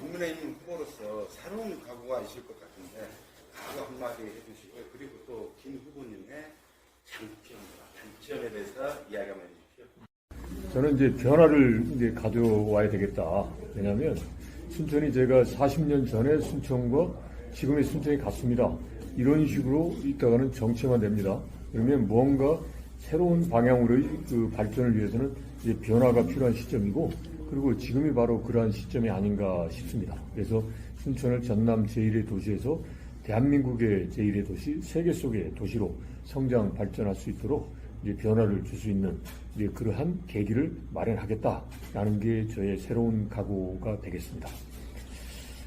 국민의힘 후보로서 새로운 각오가 있을 것 같은데 각오 한마디 해주시고요. 그리고 또 김 후보님의 장점과 단점에 대해서 이야기 한번 해주십시오. 저는 이제 변화를 이제 가져와야 되겠다. 왜냐하면 순천이 제가 40년 전에 순천과 지금의 순천이 같습니다. 이런 식으로 있다가는 정체만 됩니다. 그러면 무언가 새로운 방향으로의 그 발전을 위해서는 이제 변화가 필요한 시점이고, 그리고 지금이 바로 그러한 시점이 아닌가 싶습니다. 그래서 순천을 전남 제1의 도시에서 대한민국의 제1의 도시, 세계 속의 도시로 성장 발전할 수 있도록 이제 변화를 줄 수 있는 이제 그러한 계기를 마련하겠다라는 게 저의 새로운 각오가 되겠습니다.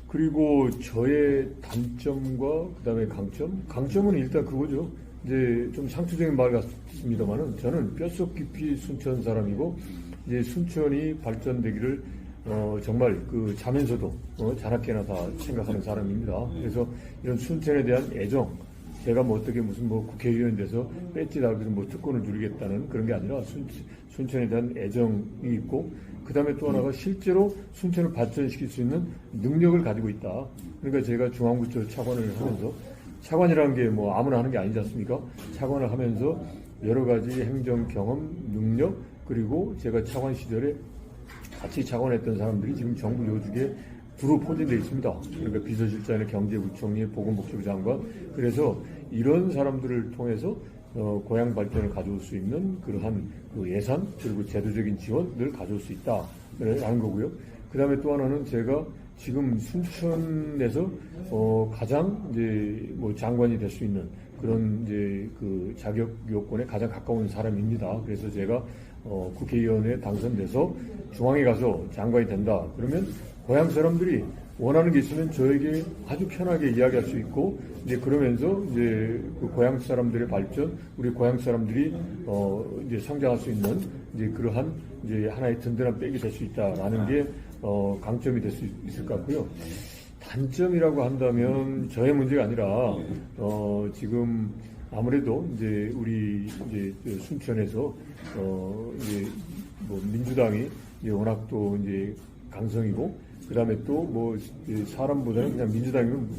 그리고 저의 단점과 그다음에 강점은 일단 그거죠. 이제 좀 상투적인 말 같습니다만은 저는 뼛속 깊이 순천 사람이고, 이제 순천이 발전되기를 정말 그 자면서도 자나깨나 다 생각하는 사람입니다. 그래서 이런 순천에 대한 애정, 제가 뭐 어떻게 무슨 뭐 국회의원 돼서 배지 달고서 뭐 특권을 누리겠다는 그런 게 아니라 순천에 대한 애정이 있고, 그 다음에 또 하나가 실제로 순천을 발전시킬 수 있는 능력을 가지고 있다. 그러니까 제가 중앙부처 차관을 하면서, 차관이라는 게 뭐 아무나 하는 게 아니지 않습니까? 차관을 하면서 여러 가지 행정 경험, 능력, 그리고 제가 차관 시절에 같이 차관했던 사람들이 지금 정부 요직에 두루 포진되어 있습니다. 그러니까 비서실장의 경제부총리, 보건복지부 장관. 그래서 이런 사람들을 통해서 고향 발전을 가져올 수 있는 그러한 그 예산, 그리고 제도적인 지원을 가져올 수 있다라는 거고요. 그 다음에 또 하나는 제가 지금 순천에서 가장 이제 뭐 장관이 될 수 있는 그런 이제 그 자격 요건에 가장 가까운 사람입니다. 그래서 제가 국회의원에 당선돼서 중앙에 가서 장관이 된다. 그러면 고향 사람들이 원하는 게 있으면 저에게 아주 편하게 이야기할 수 있고, 이제 그러면서 이제 그 고향 사람들의 발전, 우리 고향 사람들이 이제 성장할 수 있는 이제 그러한 이제 하나의 든든한 백이 될 수 있다라는 게 강점이 될 수 있을 것 같고요. 단점이라고 한다면 저의 문제가 아니라 지금 아무래도 이제 우리 이제 순천에서 이제 뭐 민주당이 이제 워낙 또 이제 강성이고, 그 다음에 또 뭐 사람보다는 그냥 민주당이면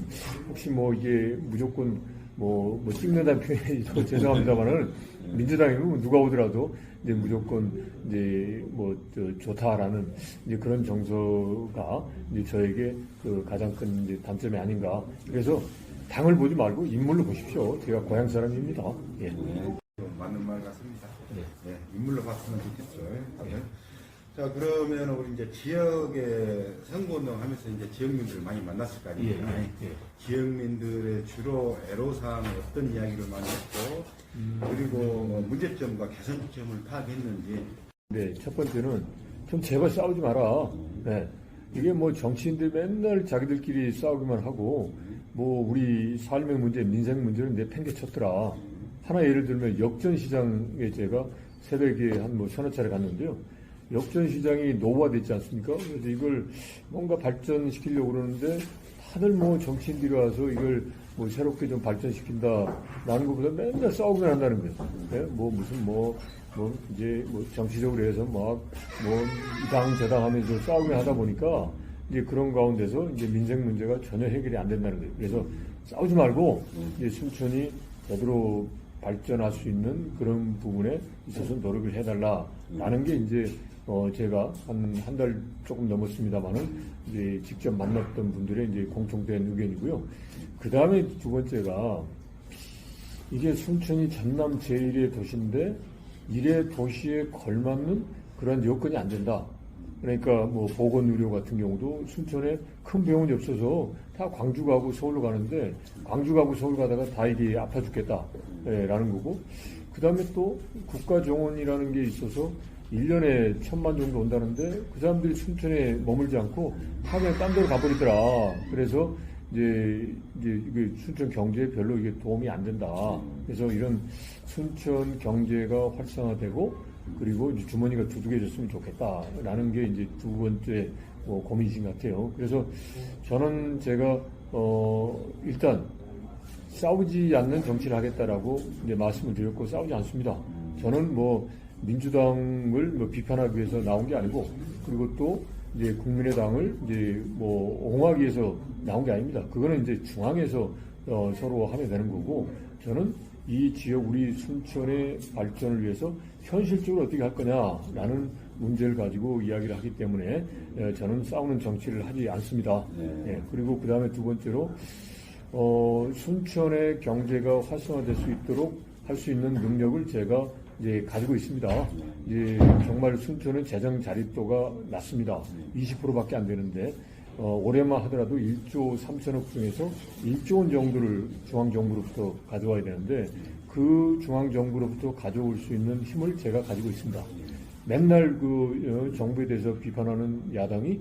혹시 뭐 이게 무조건 뭐 찍는다는 표현이 좀 죄송합니다만은, 민주당이면 누가 오더라도 이제 무조건 이제 뭐 좋다라는 이제 그런 정서가 이제 저에게 그 가장 큰 이제 단점이 아닌가. 그래서 당을 보지 말고 인물로 보십시오. 제가 고향 사람입니다. 예. 맞는 말 같습니다. 네. 네, 인물로 봤으면 좋겠죠. 네. 자, 그러면 우리 이제 지역에 선거운동 하면서 이제 지역민들 많이 만났을 거 아니에요. 예. 지역민들의 주로 애로사항 어떤 이야기를 많이 했고, 그리고 뭐 문제점과 개선점을 파악했는지. 네, 첫 번째는 좀 제발 싸우지 마라. 네. 이게 뭐 정치인들 맨날 자기들끼리 싸우기만 하고, 뭐 우리 삶의 문제, 민생 문제는 내팽개쳤더라. 하나 예를 들면 역전시장에 제가 새벽에 한 뭐 서너 차례 갔는데요. 역전시장이 노후화됐지 않습니까? 그래서 이걸 뭔가 발전시키려고 그러는데 다들 뭐 정치인들이 와서 이걸 뭐 새롭게 좀 발전시킨다라는 것보다 맨날 싸우기만 한다는 거예요. 네? 뭐 무슨 뭐 이제 뭐 정치적으로 해서 막 뭐 이당 저당 하면서 싸우기만 하다 보니까 이제 그런 가운데서 이제 민생 문제가 전혀 해결이 안 된다는 거예요. 그래서 싸우지 말고 이제 순천이 제대로 발전할 수 있는 그런 부분에 있어서 노력을 해달라라는 게 이제 제가 한 달 조금 넘었습니다만은 이제 직접 만났던 분들의 이제 공통된 의견이고요. 그 다음에 두 번째가 이게 순천이 전남 제1의 도시인데 1의 도시에 걸맞는 그런 여건이 안 된다. 그러니까 뭐 보건 의료 같은 경우도 순천에 큰 병원이 없어서 다 광주 가고 서울로 가는데 광주 가고 서울 가다가 다 이게 아파 죽겠다라는 거고, 그 다음에 또 국가정원이라는 게 있어서 1년에 1,000만 정도 온다는데 그 사람들이 순천에 머물지 않고 하루에 딴 데로 가버리더라. 그래서 이제 이게 순천 경제에 별로 이게 도움이 안 된다. 그래서 이런 순천 경제가 활성화되고 그리고 이제 주머니가 두둑해졌으면 좋겠다라는 게 이제 두 번째 고민이신 것 같아요. 그래서 저는 제가 일단 싸우지 않는 정치를 하겠다라고 이제 말씀을 드렸고, 싸우지 않습니다. 저는 뭐 민주당을 뭐 비판하기 위해서 나온 게 아니고, 그리고 또 이제 국민의당을 이제 뭐 옹호하기 위해서 나온 게 아닙니다. 그거는 이제 중앙에서 서로 하면 되는 거고, 저는 이 지역 우리 순천의 발전을 위해서 현실적으로 어떻게 할 거냐라는 문제를 가지고 이야기를 하기 때문에 저는 싸우는 정치를 하지 않습니다. 예, 그리고 그 다음에 두 번째로 순천의 경제가 활성화될 수 있도록 할 수 있는 능력을 제가 이제 가지고 있습니다. 이제 정말 순천은 재정 자립도가 낮습니다. 20%밖에 안 되는데 올해만 하더라도 1조 3천억 중에서 1조 원 정도를 중앙정부로부터 가져와야 되는데 그 중앙정부로부터 가져올 수 있는 힘을 제가 가지고 있습니다. 맨날 그 정부에 대해서 비판하는 야당이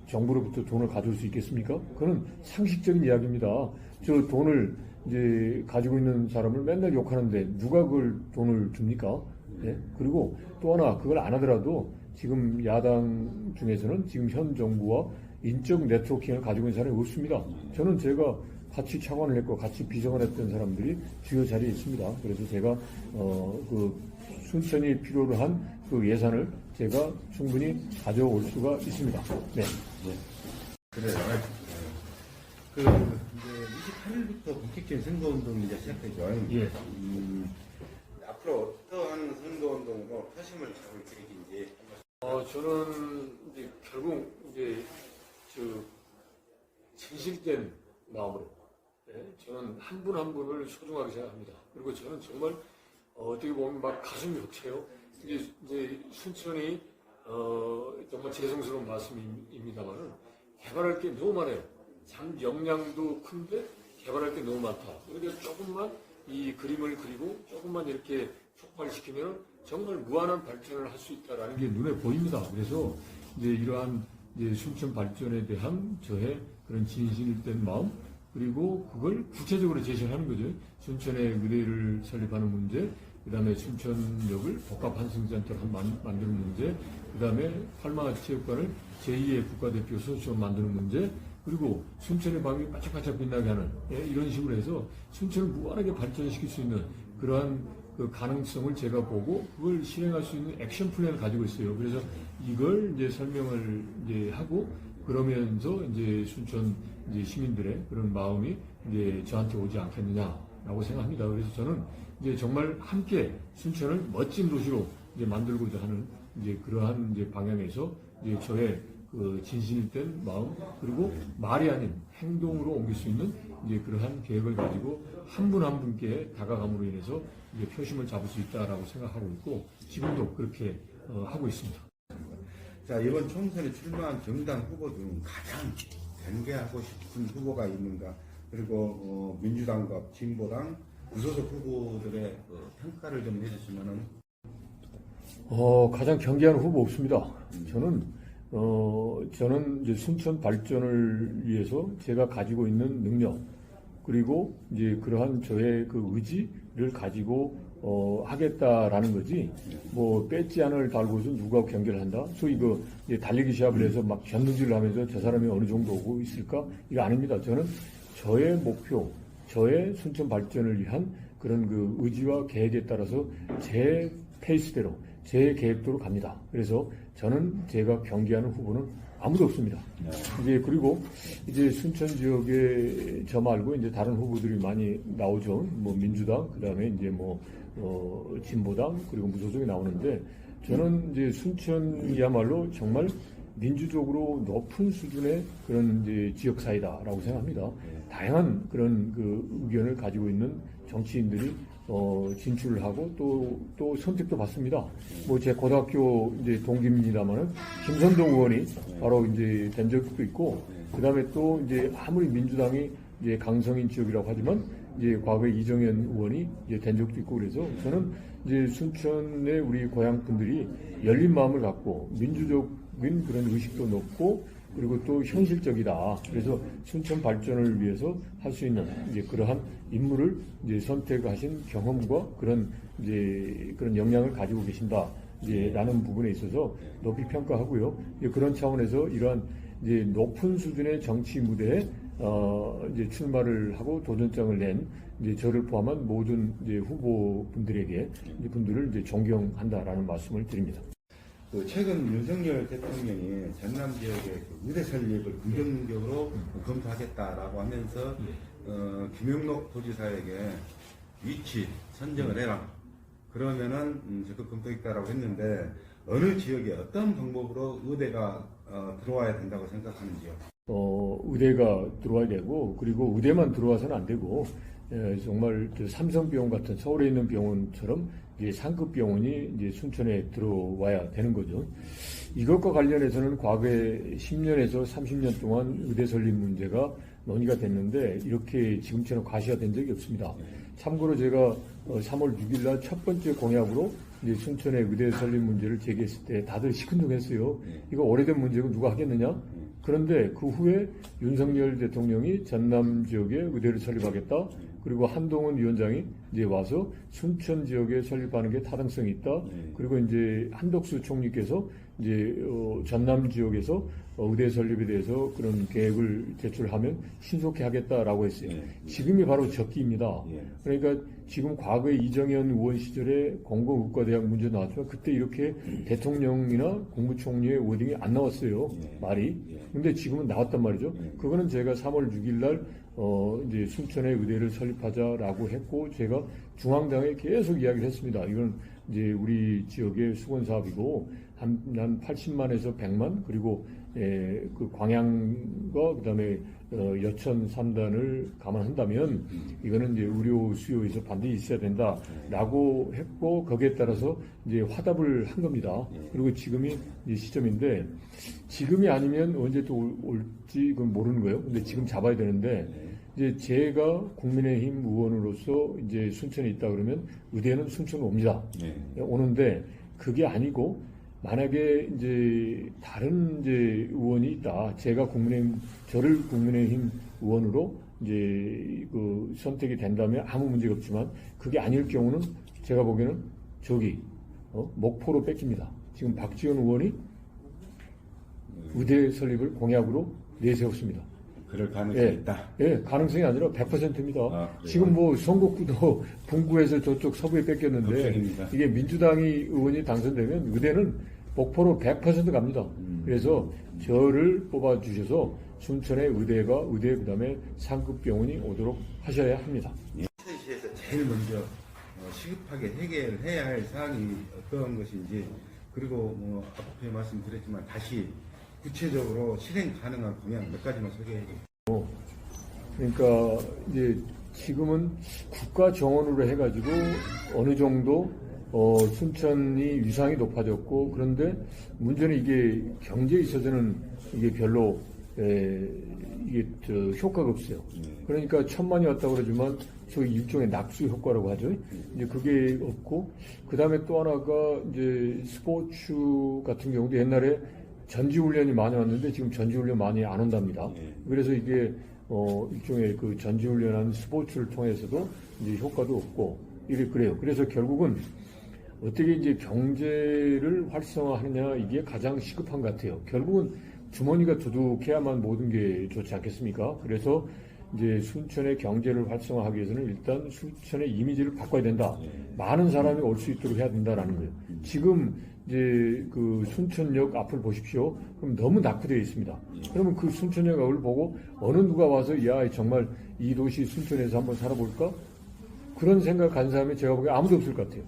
정부로부터 돈을 가져올 수 있겠습니까? 그건 상식적인 이야기입니다. 저 돈을 이제 가지고 있는 사람을 맨날 욕하는데 누가 그걸 돈을 줍니까? 예? 그리고 또 하나 그걸 안 하더라도 지금 야당 중에서는 지금 현 정부와 인적 네트워킹을 가지고 있는 사람이 없습니다. 저는 제가 같이 창원을 했고 같이 비정을 했던 사람들이 주요 자리에 있습니다. 그래서 제가 그 순천이 필요로 한 그 예산을 제가 충분히 가져올 수가 있습니다. 네. 그래요. 그 이제 28일부터 본격적인 선거운동이 이제 시작되죠. 예. 앞으로 어떠한 선거운동으로 표심을 잡을 계획인지 한번. 저는 이제 결국 이제 진실된 마음으로 저는 한 분 한 분을 소중하게 생각합니다. 그리고 저는 정말 어떻게 보면 막 가슴이 벅차요. 이제 순천이 정말 죄송스러운 말씀입니다만은 개발할 게 너무 많아요. 참 역량도 큰데 개발할 게 너무 많다. 그러니까 조금만 이 그림을 그리고 조금만 이렇게 촉발시키면 정말 무한한 발전을 할 수 있다라는 게 눈에 보입니다. 그래서 이제 이러한 이제 순천 발전에 대한 저의 그런 진실된 마음, 그리고 그걸 구체적으로 제시하는 거죠. 순천의 의대를 설립하는 문제, 그 다음에 순천역을 복합 환승센터로 만드는 문제, 그 다음에 팔마체육관을 제2의 국가대표 선수촌 만드는 문제, 그리고 순천의 밤이 반짝반짝 빛나게 하는 이런 식으로 해서 순천을 무한하게 발전시킬 수 있는 그러한 그 가능성을 제가 보고 그걸 실행할 수 있는 액션 플랜을 가지고 있어요. 그래서 이걸 이제 설명을 이제 하고 그러면서 이제 순천 이제 시민들의 그런 마음이 이제 저한테 오지 않겠느냐라고 생각합니다. 그래서 저는 이제 정말 함께 순천을 멋진 도시로 이제 만들고자 하는 이제 그러한 이제 방향에서 이제 저의 그 진실된 마음, 그리고 말이 아닌 행동으로 옮길 수 있는 이제 그러한 계획을 가지고 한 분 한 분께 다가감으로 인해서 이제 표심을 잡을 수 있다라고 생각하고 있고 지금도 그렇게 하고 있습니다. 자, 이번 총선에 출마한 정당 후보 중 가장 경계하고 싶은 후보가 있는가? 그리고 민주당과 진보당 무소속 후보들의 평가를 좀 해주시면은. 가장 경계하는 후보 없습니다. 저는 이제 순천 발전을 위해서 제가 가지고 있는 능력, 그리고 이제 그러한 저의 그 의지를 가지고 하겠다라는 거지, 뭐 배지 안을 달고서 누가 경계를 한다? 소위 그 이제 달리기 시합을 해서 막 견눈질을 하면서 저 사람이 어느 정도 오고 있을까? 이거 아닙니다. 저는 저의 목표, 저의 순천 발전을 위한 그런 그 의지와 계획에 따라서 제 페이스대로, 제 계획대로 갑니다. 그래서 저는 제가 경계하는 후보는 아무도 없습니다. 이제 그리고 이제 순천 지역에 저 말고 이제 다른 후보들이 많이 나오죠. 뭐 민주당, 그 다음에 이제 뭐 진보당, 그리고 무소속이 나오는데 저는 이제 순천이야말로 정말 민주적으로 높은 수준의 그런 이제 지역사회다라고 생각합니다. 다양한 그런 그 의견을 가지고 있는 정치인들이 진출을 하고 또 선택도 받습니다. 뭐 제 고등학교 이제 동기입니다만은 김선동 의원이 바로 이제 된 적도 있고, 그 다음에 또 이제 아무리 민주당이 이제 강성인 지역이라고 하지만 이제 과거에 이정현 의원이 이제 된 적도 있고, 그래서 저는 이제 순천의 우리 고향 분들이 열린 마음을 갖고 민주적인 그런 의식도 높고, 그리고 또 현실적이다. 그래서 순천 발전을 위해서 할 수 있는 이제 그러한 인물을 이제 선택하신 경험과 그런 이제 그런 역량을 가지고 계신다. 이제 라는 부분에 있어서 높이 평가하고요. 이제 그런 차원에서 이러한 이제 높은 수준의 정치 무대에 이제 출마를 하고 도전장을 낸 이제 저를 포함한 모든 이제 후보분들에게 이제 분들을 이제 존경한다라는 말씀을 드립니다. 그 최근 윤석열 대통령이 전남 지역의 그 의대 설립을 긍정적으로 검토하겠다라고 하면서 김영록 도지사에게 위치 선정을 해라. 그러면은 적극 검토했다라고 했는데 어느 지역에 어떤 방법으로 의대가 들어와야 된다고 생각하는지요? 의대가 들어와야 되고, 그리고 의대만 들어와서는 안 되고, 정말 그 삼성병원 같은 서울에 있는 병원처럼 이제 상급 병원이 이제 순천에 들어와야 되는 거죠. 이것과 관련해서는 과거에 10년에서 30년 동안 의대 설립 문제가 논의가 됐는데 이렇게 지금처럼 과시화된 적이 없습니다. 참고로 제가 3월 6일 날 첫 번째 공약으로 이제 순천의 의대 설립 문제를 제기했을 때 다들 시큰둥했어요. 이거 오래된 문제고 누가 하겠느냐? 그런데 그 후에 윤석열 대통령이 전남 지역에 의대를 설립하겠다. 그리고 한동훈 위원장이 이제 와서 순천 지역에 설립하는 게 타당성이 있다. 그리고 이제 한덕수 총리께서 이제 전남 지역에서 의대 설립에 대해서 그런 계획을 제출하면 신속히 하겠다라고 했어요. 지금이 바로 적기입니다. 그러니까 지금 과거에 이정현 의원 시절에 공공의과대학 문제 나왔지만 그때 이렇게 대통령이나 국무총리의 워딩이 안 나왔어요. 말이. 근데 지금은 나왔단 말이죠. 그거는 제가 3월 6일 날 이제 순천에 의대를 설립하자라고 했고 제가 중앙당에 계속 이야기를 했습니다. 이건 이제 우리 지역의 수건 사업이고 한 80만에서 100만 그리고 그 광양과 그다음에 여천 3단을 감안한다면 이거는 이제 의료 수요에서 반드시 있어야 된다라고 했고 거기에 따라서 이제 화답을 한 겁니다. 그리고 지금이 이제 시점인데 지금이 아니면 언제 또 올지 그건 모르는 거예요. 근데 지금 잡아야 되는데 이제 제가 국민의힘 의원으로서 이제 순천에 있다 그러면 의대는 순천으로 옵니다. 오는데 그게 아니고 만약에 이제 다른 이제 의원이 있다. 제가 저를 국민의힘 의원으로 이제 그 선택이 된다면 아무 문제가 없지만 그게 아닐 경우는 제가 보기에는 목포로 뺏깁니다. 지금 박지원 의원이 의대 설립을 공약으로 내세웠습니다. 그럴 가능성이 있다. 가능성이 아니라 100%입니다. 그래요? 지금 뭐 선거구도 분구에서 저쪽 서부에 뺏겼는데 걱정입니다. 이게 민주당이 의원이 당선되면 의대는 목포로 100% 갑니다. 그래서 저를 뽑아주셔서 순천의 의대 그다음에 상급병원이 오도록 하셔야 합니다. 시에서 제일 먼저 시급하게 해결해야 할 사항이 어떤 것인지 그리고 앞에 말씀드렸지만 다시 구체적으로 실행 가능한 분야 몇 가지만 소개해 주세요. 그러니까 이제 지금은 국가 정원으로 해가지고 어느 정도 순천이 위상이 높아졌고 그런데 문제는 이게 경제에 있어서는 이게 별로 이게 효과가 없어요. 그러니까 1,000만이 왔다고 그러지만 소위 일종의 낙수 효과라고 하죠. 이제 그게 없고 그 다음에 또 하나가 이제 스포츠 같은 경우도 옛날에 전지훈련이 많이 왔는데 지금 전지훈련 많이 안 온답니다. 그래서 이게 일종의 그 전지훈련한 스포츠를 통해서도 이제 효과도 없고 그래요. 그래서 결국은 어떻게 이제 경제를 활성화하느냐 이게 가장 시급한 것 같아요. 결국은 주머니가 두둑해야만 모든 게 좋지 않겠습니까? 그래서 이제 순천의 경제를 활성화하기 위해서는 일단 순천의 이미지를 바꿔야 된다. 많은 사람이 올 수 있도록 해야 된다라는 거예요. 지금 이제 그 순천역 앞을 보십시오. 그럼 너무 낙후되어 있습니다. 그러면 그 순천역 앞을 보고 어느 누가 와서 야 정말 이 도시 순천에서 한번 살아볼까? 그런 생각 간 사람이 제가 보기엔 아무도 없을 것 같아요.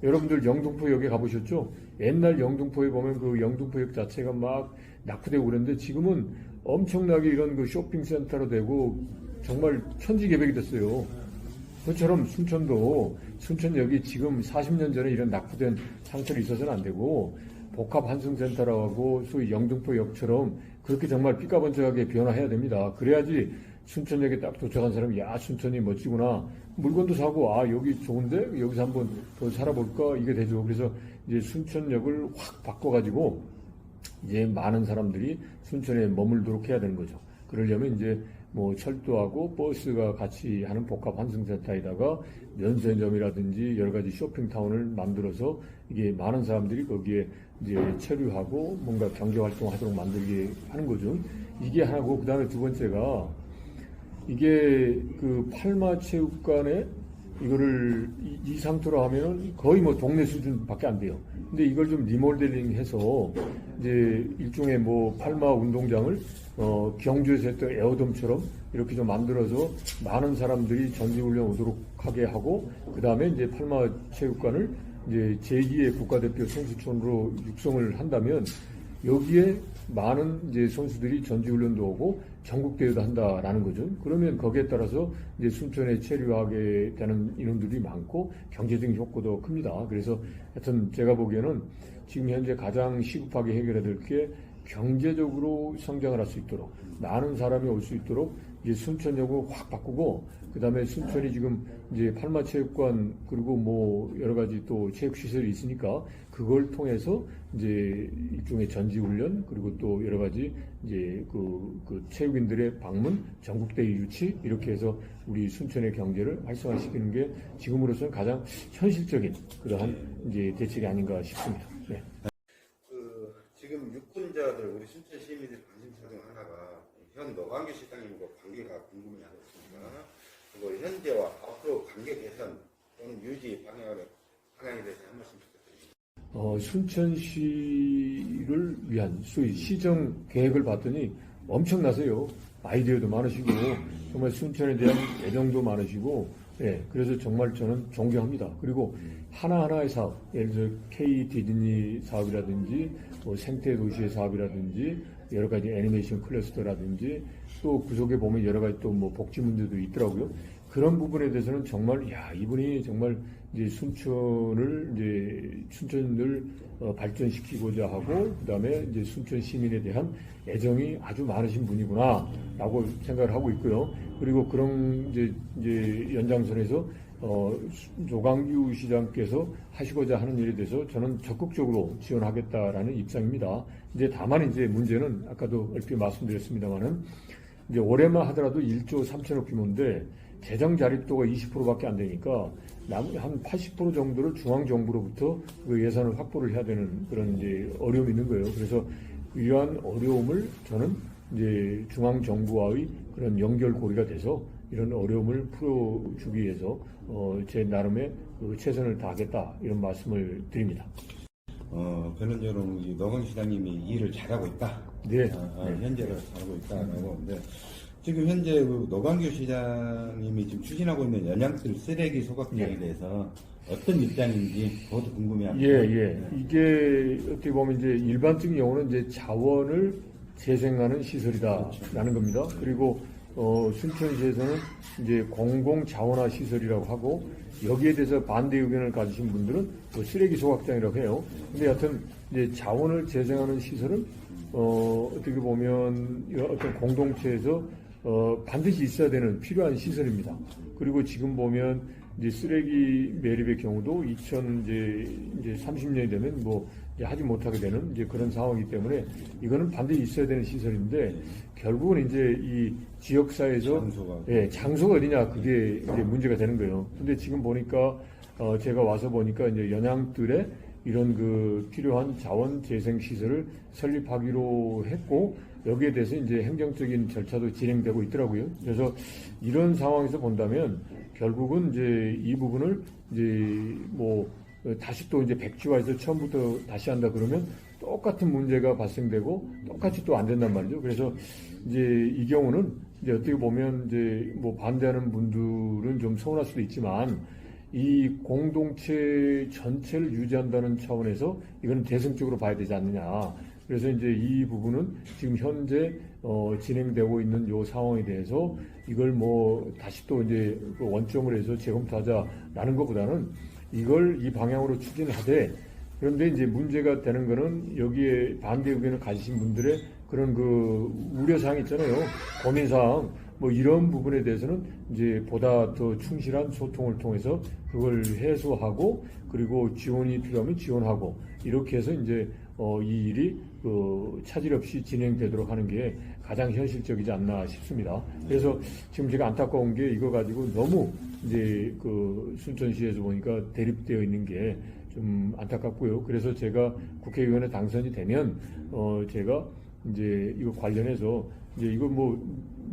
여러분들 영등포역에 가보셨죠? 옛날 영등포에 보면 그 영등포역 자체가 막 낙후되고 그랬는데 지금은 엄청나게 이런 그 쇼핑센터로 되고 정말 천지개벽이 됐어요. 그처럼 순천도 순천역이 지금 40년 전에 이런 낙후된 상태로 있어서는 안 되고 복합 환승센터라고 소위 영등포역처럼 그렇게 정말 삐까번쩍하게 변화해야 됩니다. 그래야지 순천역에 딱 도착한 사람이 야 순천이 멋지구나 물건도 사고 아 여기 좋은데 여기서 한번 더 살아볼까 이게 되죠. 그래서 이제 순천역을 확 바꿔가지고 이제 많은 사람들이 순천에 머물도록 해야 되는 거죠. 그러려면 이제 뭐 철도하고 버스가 같이 하는 복합 환승센터에다가 면세점이라든지 여러 가지 쇼핑타운을 만들어서 이게 많은 사람들이 거기에 이제 체류하고 뭔가 경제 활동하도록 만들게 하는 거죠. 이게 하나고 그다음에 두 번째가 이게 그 팔마체육관에 이거를 이 상태로 하면은 거의 뭐 동네 수준밖에 안 돼요. 근데 이걸 좀 리모델링해서 이제 일종의 뭐 팔마 운동장을 경주에서 했던 에어돔처럼 이렇게 좀 만들어서 많은 사람들이 전지훈련 오도록 하게 하고, 그 다음에 이제 팔마 체육관을 이제 제2의 국가대표 선수촌으로 육성을 한다면 여기에 많은 이제 선수들이 전지훈련도 오고 전국대회도 한다라는 거죠. 그러면 거기에 따라서 이제 순천에 체류하게 되는 인원들이 많고 경제적인 효과도 큽니다. 그래서 하여튼 제가 보기에는 지금 현재 가장 시급하게 해결해야 될 게 경제적으로 성장을 할 수 있도록, 많은 사람이 올 수 있도록 이제 순천역을 확 바꾸고, 그 다음에 순천이 지금 이제 팔마체육관 그리고 뭐 여러 가지 또 체육시설이 있으니까 그걸 통해서 이제 일종의 전지훈련 그리고 또 여러 가지 이제 그 체육인들의 방문, 전국대회 유치 이렇게 해서 우리 순천의 경제를 활성화시키는 게 지금으로서는 가장 현실적인 그러한 이제 대책이 아닌가 싶습니다. 네. 지금 유권자들 우리 순천 시민들 관심사 중 하나가 현 노광규 시장님과 관계가 궁금해하고 있습니다. 그리고 현재와 앞으로 관계 개선 또는 유지 방향에 대해서 한 말씀 부탁드립니다. 순천시를 위한 소위 시정 계획을 봤더니 엄청나세요. 아이디어도 많으시고 정말 순천에 대한 애정도 많으시고, 예, 그래서 정말 저는 존경합니다. 그리고 하나하나의 사업, 예를 들어 K 디즈니 사업이라든지 뭐 생태 도시의 사업이라든지 여러 가지 애니메이션 클러스터라든지 또 그 속에 보면 여러 가지 또 뭐 복지 문제도 있더라고요. 그런 부분에 대해서는 정말 이분이 정말 이제 순천을 발전시키고자 하고, 그다음에 이제 순천 시민에 대한 애정이 아주 많으신 분이구나라고 생각을 하고 있고요. 그리고 그런 이제 연장선에서 노광규 시장께서 하시고자 하는 일에 대해서 저는 적극적으로 지원하겠다라는 입장입니다. 이제 다만 이제 문제는 아까도 얼핏 말씀드렸습니다만은 이제 올해만 하더라도 1조 3천억 규모인데 재정 자립도가 20%밖에 안 되니까 한 80% 정도를 중앙 정부로부터 그 예산을 확보를 해야 되는 그런 이제 어려움이 있는 거예요. 그래서 이러한 어려움을 저는 이제 중앙 정부와의 그런 연결고리가 돼서 이런 어려움을 풀어주기 위해서 제 나름의 그 최선을 다하겠다 이런 말씀을 드립니다. 결론적으로 노광규 시장님이 일을 잘하고 있다. 네. 현재로 잘하고 있다라고 하는데 지금 현재 그 노광규 시장님이 지금 추진하고 있는 연양들 쓰레기 소각장에 대해서 어떤 입장인지 그것도 궁금해합니다. 예. 이게 어떻게 보면 이제 일반적인 용어는 이제 자원을 재생하는 시설이다라는 겁니다. 그리고 순천시에서는 이제 공공 자원화 시설이라고 하고, 여기에 대해서 반대 의견을 가지신 분들은 뭐 쓰레기 소각장이라고 해요. 근데 여하튼 이제 자원을 재생하는 시설은 어떻게 보면 어떤 공동체에서 반드시 있어야 되는 필요한 시설입니다. 그리고 지금 보면 이제 쓰레기 매립의 경우도 2030년이 되면 뭐 이제 하지 못하게 되는 이제 그런 상황이기 때문에 이거는 반드시 있어야 되는 시설인데, 결국은 이제 이 지역사회에서 장소가 어디냐 그게 이제 문제가 되는 거예요. 근데 지금 보니까 제가 와서 보니까 이제 연양들에 이런 그 필요한 자원 재생 시설을 설립하기로 했고, 여기에 대해서 이제 행정적인 절차도 진행되고 있더라고요. 그래서 이런 상황에서 본다면 결국은 이제 이 부분을 이제 뭐 다시 또 이제 백지화해서 처음부터 다시 한다 그러면 똑같은 문제가 발생되고 똑같이 또 안 된단 말이죠. 그래서 이제 이 경우는 이제 어떻게 보면 이제 뭐 반대하는 분들은 좀 서운할 수도 있지만 이 공동체 전체를 유지한다는 차원에서 이거는 대승적으로 봐야 되지 않느냐. 그래서 이제 이 부분은 지금 현재 진행되고 있는 요 상황에 대해서 이걸 뭐 다시 또 이제 원점을 해서 재검토하자라는 것보다는 이걸 이 방향으로 추진하되, 그런데 이제 문제가 되는 거는 여기에 반대 의견을 가지신 분들의 그런 그 우려사항이 있잖아요. 고민사항. 뭐 이런 부분에 대해서는 이제 보다 더 충실한 소통을 통해서 그걸 해소하고, 그리고 지원이 필요하면 지원하고, 이렇게 해서 이제 이 일이 차질 없이 진행되도록 하는 게 가장 현실적이지 않나 싶습니다. 그래서 지금 제가 안타까운 게 이거 가지고 너무 이제 그 순천시에서 보니까 대립되어 있는 게 좀 안타깝고요. 그래서 제가 국회의원에 당선이 되면 제가 이제 이거 관련해서 이제 이거 뭐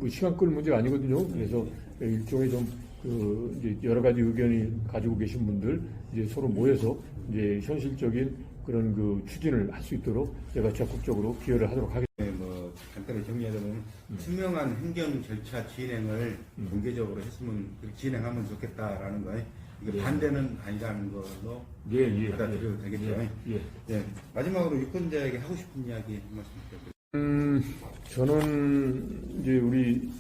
시간 끌 문제가 아니거든요. 그래서 일종의 좀 이제 여러 가지 의견이 가지고 계신 분들 이제 서로 모여서 이제 현실적인 그런 그 추진을 할 수 있도록 제가 적극적으로 기여를 하도록 하겠습니다. 네, 뭐 간단히 정리하자면 투명한 행정 절차 진행을 공개적으로 했으면 그렇게 진행하면 좋겠다라는 거예요. 이게 반대는 아니라는 걸로 받아들여도 되겠죠. 예. 마지막으로 유권자에게 하고 싶은 이야기 한 말씀 부탁드립니다. 저는 이제 우리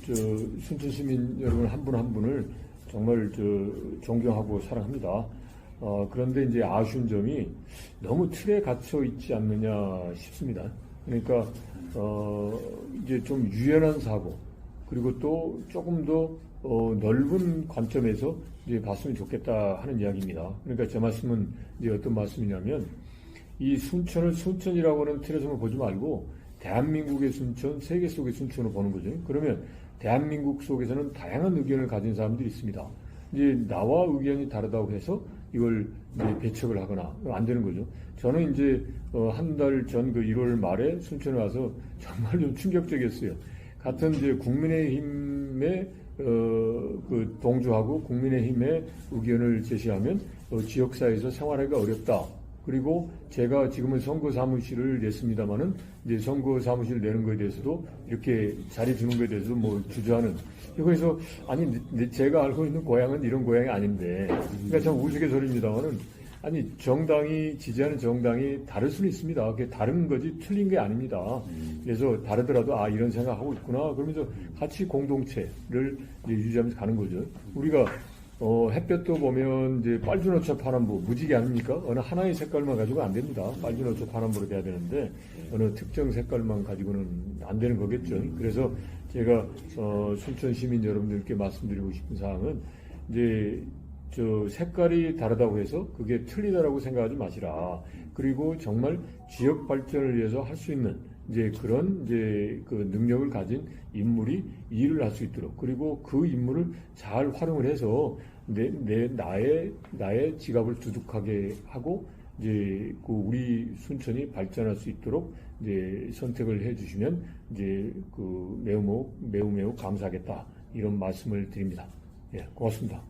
순천 시민 여러분 한 분 한 분을 정말 존경하고 사랑합니다. 그런데 이제 아쉬운 점이 너무 틀에 갇혀 있지 않느냐 싶습니다. 그러니까 이제 좀 유연한 사고, 그리고 또 조금 더 넓은 관점에서 이제 봤으면 좋겠다 하는 이야기입니다. 그러니까 제 말씀은 이제 어떤 말씀이냐면, 이 순천을 순천이라고 하는 틀에서만 보지 말고 대한민국의 순천, 세계 속의 순천으로 보는 거죠. 그러면 대한민국 속에서는 다양한 의견을 가진 사람들이 있습니다. 이제 나와 의견이 다르다고 해서 이걸 이제 배척을 하거나 안 되는 거죠. 저는 이제 한 달 전 그 1월 말에 순천에 와서 정말 좀 충격적이었어요. 같은 이제 국민의힘의 그 동조하고 국민의힘의 의견을 제시하면 지역사회에서 생활하기가 어렵다. 그리고 제가 지금은 선거 사무실을 냈습니다마는 이제 선거 사무실 내는 거에 대해서도 이렇게 자리 주는 거에 대해서도 뭐 주저하는. 그래서 아니 제가 알고 있는 고향은 이런 고향이 아닌데, 그러니까 참 우스갯소리입니다마는 아니 정당이 지지하는 정당이 다를 수는 있습니다. 그게 다른 거지 틀린 게 아닙니다. 그래서 다르더라도 이런 생각하고 있구나 그러면서 같이 공동체를 이제 유지하면서 가는 거죠. 우리가 햇볕도 보면 이제 빨주노초 파남보 무지개 아닙니까? 어느 하나의 색깔만 가지고 안 됩니다. 빨주노초 파남보로 돼야 되는데 어느 특정 색깔만 가지고는 안 되는 거겠죠. 그래서 제가 순천 시민 여러분들께 말씀드리고 싶은 사항은 이제 색깔이 다르다고 해서 그게 틀리다라고 생각하지 마시라. 그리고 정말 지역 발전을 위해서 할 수 있는 이제 그런 이제 그 능력을 가진 인물이 일을 할 수 있도록, 그리고 그 인물을 잘 활용을 해서 나의 지갑을 두둑하게 하고 이제 그 우리 순천이 발전할 수 있도록 이제 선택을 해주시면 이제 그 매우 감사하겠다 이런 말씀을 드립니다. 예, 고맙습니다.